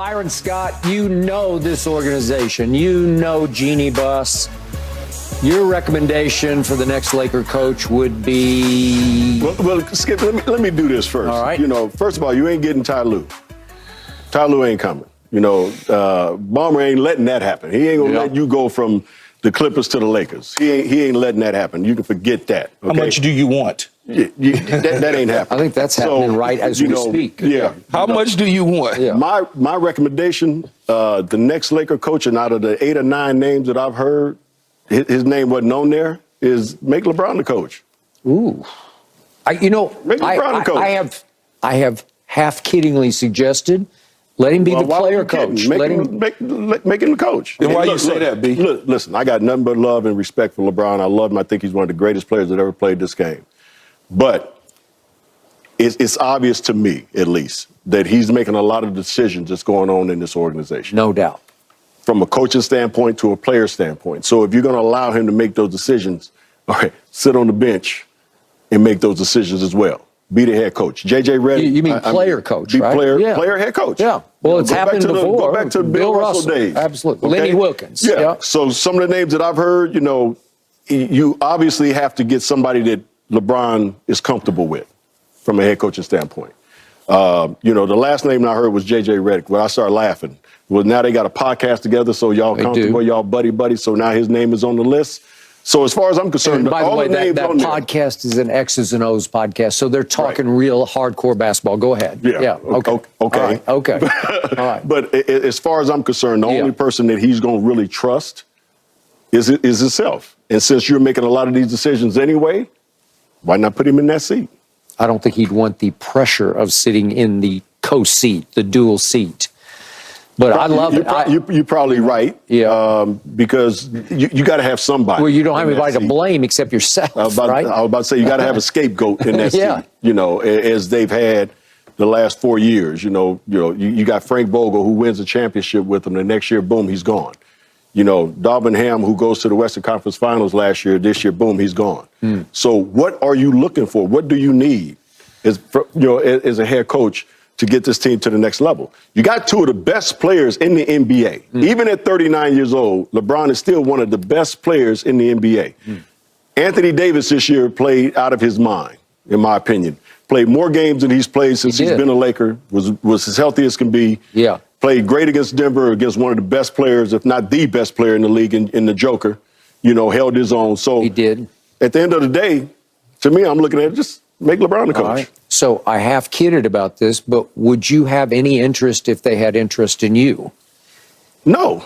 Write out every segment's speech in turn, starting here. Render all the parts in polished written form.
Byron Scott, you know this organization. You know Jeannie Buss. Your recommendation for the next Laker coach would be? Well, Skip, let me do this first. All right. You know, first of all, you ain't getting Ty Lue. Ty Lue ain't coming. You know, Ballmer ain't letting that happen. He ain't gonna let you go from the Clippers to the Lakers. He ain't letting that happen. You can forget that. Okay? How much do you want? That ain't happening. I think that's happening right as we speak. Yeah. How much do you want? Yeah. My recommendation, the next Laker coach, and out of the 8 or 9 names that I've heard, his name wasn't on there, is make LeBron the coach. Ooh. Make LeBron the coach. I have half kiddingly suggested let him be the player coach. Make him the coach. Then why you say that, B? Listen, I got nothing but love and respect for LeBron. I love him. I think he's one of the greatest players that ever played this game. But it's obvious to me, at least, that he's making a lot of decisions that's going on in this organization. No doubt. From a coaching standpoint to a player standpoint. So if you're going to allow him to make those decisions, all right, sit on the bench and make those decisions as well. Be the head coach. JJ Redick. You mean player coach, right? Player head coach. Yeah. Well, it's happened before. Go back to the Bill Russell days. Absolutely. Okay? Lenny Wilkins. Yeah. So some of the names that I've heard, you know, you obviously have to get somebody that LeBron is comfortable with from a head coaching standpoint. You know, the last name I heard was JJ Redick. Well, I started laughing. Well, now they got a podcast together, so y'all comfortable, y'all buddy. So now his name is on the list. So as far as I'm concerned, and by all the way, the names that on podcast is an X's and O's podcast, so they're talking real hardcore basketball. Go ahead. Yeah. Okay. Okay. All right. Okay. All right. But as far as I'm concerned, the only person that he's going to really trust is himself. And since you're making a lot of these decisions anyway, why not put him in that seat? I don't think he'd want the pressure of sitting in the co-seat, the dual seat. But I love it. You're probably right. Yeah. Because you got to have somebody. Well, you don't have anybody to blame except yourself, right? I was about to say, you got to have a scapegoat in that seat, you know, as they've had the last 4 years. You got Frank Vogel, who wins a championship with them. The next year, boom, he's gone. You know, Darvin Ham, who goes to the Western Conference Finals last year, this year, boom, he's gone. So what are you looking for? What do you need as a head coach to get this team to the next level? You got 2 of the best players in the NBA. Even at 39 years old, LeBron is still one of the best players in the NBA. Anthony Davis this year played out of his mind, in my opinion. Played more games than he's played since he's been a Laker, was as healthy as can be. Yeah. Played great against Denver, against one of the best players, if not the best player in the league in the Joker. You know, held his own. So he did. At the end of the day, to me, I'm looking at it, just make LeBron the coach. All right. So I half kidded about this, but would you have any interest if they had interest in you? No.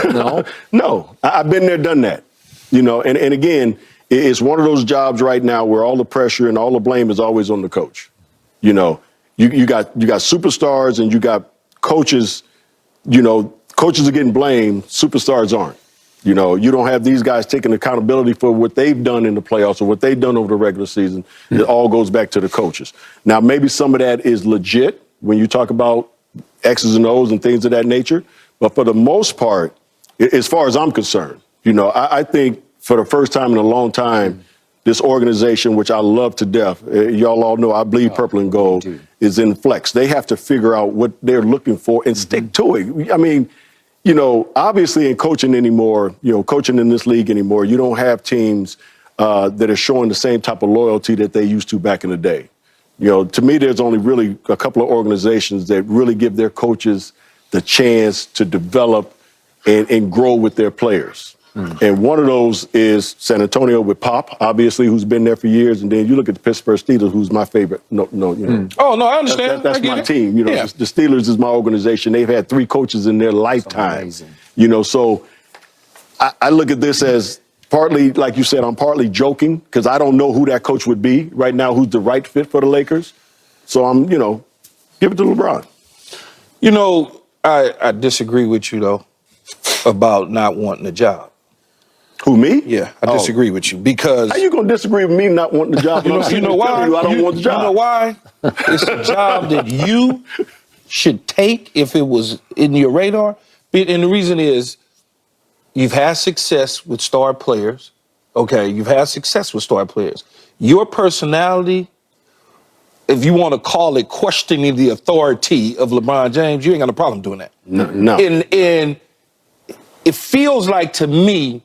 No? No. I've been there, done that. You know, and again, it's one of those jobs right now where all the pressure and all the blame is always on the coach. You know, you got superstars and you got coaches. You know, coaches are getting blamed, superstars aren't. You know, you don't have these guys taking accountability for what they've done in the playoffs or what they've done over the regular season. It all goes back to the coaches. Now, maybe some of that is legit when you talk about X's and O's and things of that nature. But for the most part, as far as I'm concerned, you know, I think for the first time in a long time, this organization, which I love to death, y'all all know I bleed purple and gold, is in flex. They have to figure out what they're looking for and stick to it. I mean, you know, obviously in coaching anymore, coaching in this league anymore, you don't have teams that are showing the same type of loyalty that they used to back in the day. You know, to me, there's only really a couple of organizations that really give their coaches the chance to develop and grow with their players. And one of those is San Antonio with Pop, obviously, who's been there for years. And then you look at the Pittsburgh Steelers, who's my favorite. Oh, no, I understand. That's my team. You know, the Steelers is my organization. They've had 3 coaches in their lifetime. You know, so I look at this as partly, like you said, I'm partly joking because I don't know who that coach would be right now, who's the right fit for the Lakers. So I'm, give it to LeBron. You know, I disagree with you, though, about not wanting a job. Who, me? Yeah, I disagree with you because... How you going to disagree with me not wanting the job? You know why? I don't want the job. You know why? It's a job that you should take if it was in your radar. And the reason is you've had success with star players. Okay, you've had success with star players. Your personality if you want to call it questioning the authority of LeBron James, you ain't got no problem doing that. No. And it feels like to me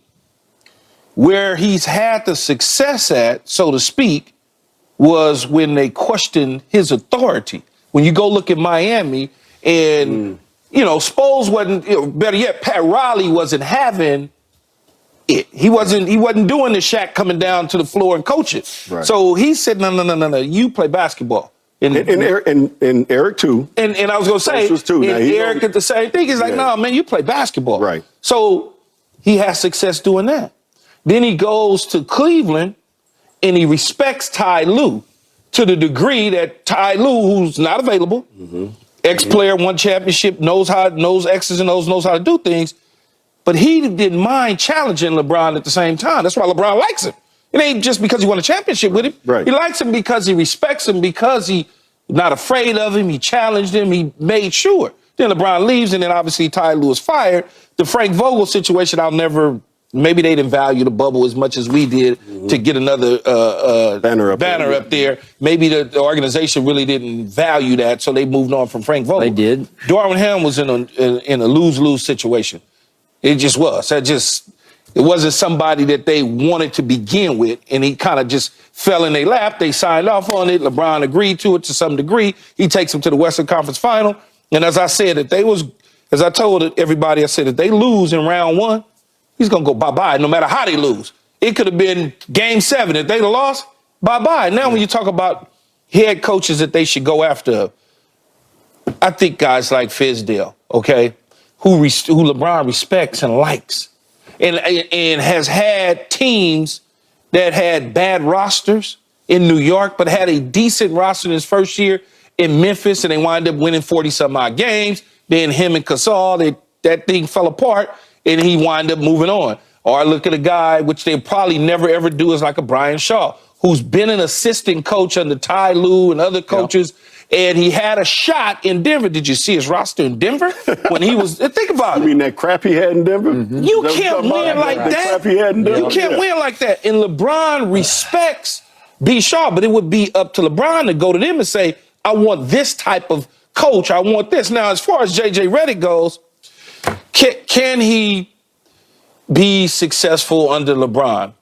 where he's had the success at, so to speak, was when they questioned his authority. When you go look at Miami and, you know, Spoles wasn't, better yet, Pat Riley wasn't having it. He wasn't doing the Shaq coming down to the floor and coaching. Right. So he said, no, you play basketball. And Eric too. And I was gonna say, too. And Eric did the same thing. He's like, no, man, you play basketball. Right. So he has success doing that. Then he goes to Cleveland and he respects Ty Lue to the degree that Ty Lue, who's not available, ex-player, won championship, knows X's and O's, knows how to do things, but he didn't mind challenging LeBron at the same time. That's why LeBron likes him. It ain't just because he won a championship with him. Right. He likes him because he respects him, because he's not afraid of him. He challenged him. He made sure. Then LeBron leaves, and then obviously Ty Lue is fired. The Frank Vogel situation, maybe they didn't value the bubble as much as we did to get another banner up there. Maybe the organization really didn't value that, so they moved on from Frank Vogel. They did. Darvin Ham was in a lose-lose situation. It just was. It wasn't somebody that they wanted to begin with, and he kind of just fell in their lap. They signed off on it. LeBron agreed to it to some degree. He takes them to the Western Conference Final. And as I said, as I told everybody, I said, if they lose in round one, he's going to go bye-bye, no matter how they lose. It could have been game 7. If they'd have lost, bye-bye. Now, when you talk about head coaches that they should go after, I think guys like Fizdale, okay, who LeBron respects and likes, and has had teams that had bad rosters in New York, but had a decent roster in his first year in Memphis, and they wind up winning 40-some-odd games. Then him and Gasol, that thing fell apart, and he wind up moving on. Or I look at a guy, which they probably never, ever do, is like a Brian Shaw, who's been an assistant coach under Ty Lue and other coaches, and he had a shot in Denver. Did you see his roster in Denver? When he was, think about it. You mean that crap he had in Denver? You can't win like that. Crap he had in Denver? You can't win like that. And LeBron respects B. Shaw, but it would be up to LeBron to go to them and say, I want this type of coach. I want this. Now, as far as J.J. Redick goes, can he be successful under LeBron?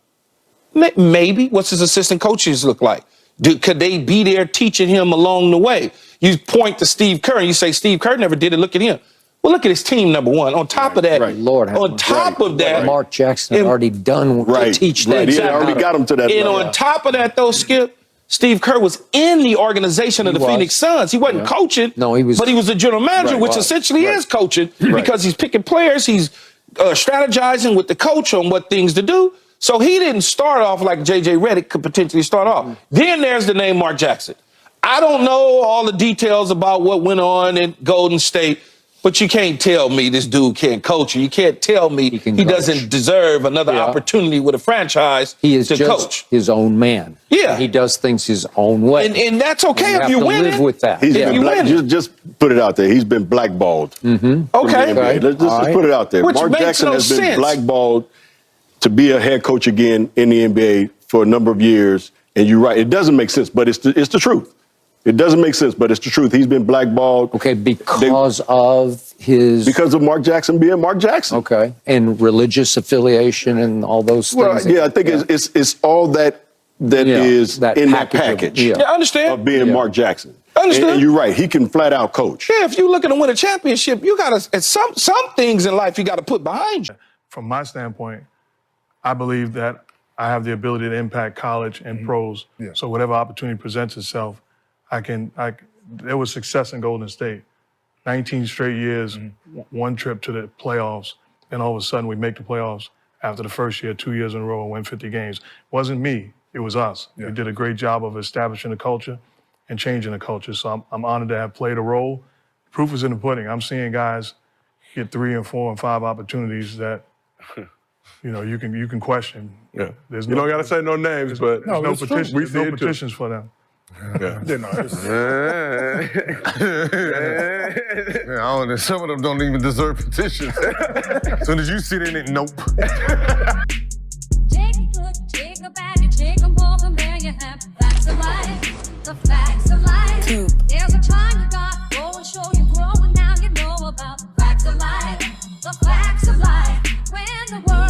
Maybe. What's his assistant coaches look like? Could they be there teaching him along the way? You point to Steve Kerr and you say, Steve Kerr never did it. Look at him. Well, look at his team, number one. On top of that, Lord, on top of that, Mark Jackson had already done to teach that. He already got him to that. And on top of that, though, Skip, Steve Kerr was in the organization of the Phoenix Suns. He wasn't coaching. No, he was. But he was the general manager, which essentially is coaching because he's picking players. He's strategizing with the coach on what things to do. So he didn't start off like J.J. Redick could potentially start off. Then there's the name Mark Jackson. I don't know all the details about what went on at Golden State, but you can't tell me this dude can't coach. You can't tell me he doesn't deserve another opportunity with a franchise he is to just coach. His own man. Yeah. He does things his own way. And that's okay if you win. Live with that. He's been just put it out there. He's been blackballed. Okay. Let's just put it out there. Which Mark makes Jackson no has been sense. blackballed to be a head coach again in the NBA for a number of years. And you're right. It doesn't make sense, but it's the truth. It doesn't make sense, but it's the truth. He's been blackballed. Okay, because of Mark Jackson being Mark Jackson. Okay, and religious affiliation and all those things. Yeah, I think it's all that is in that package. Yeah, I understand. Of being Mark Jackson. I understand. And you're right. He can flat out coach. Yeah, if you're looking to win a championship, you got to, some things in life you got to put behind you. From my standpoint, I believe that I have the ability to impact college and pros. Yeah. So whatever opportunity presents itself, there was success in Golden State. 19 straight years, one trip to the playoffs, and all of a sudden we make the playoffs after the first year, 2 years in a row, and win 50 games. It wasn't me, it was us. Yeah. We did a great job of establishing the culture and changing the culture. So I'm honored to have played a role. Proof is in the pudding. I'm seeing guys get 3 and 4 and 5 opportunities that you can question. Yeah. You don't got to say no names, but there's no petitions for them. Yeah. I don't know. Some of them don't even deserve petitions. As soon as you see it, nope. Take a look, take a bag, and take a more from there. You have the facts of life, the facts of life. the world.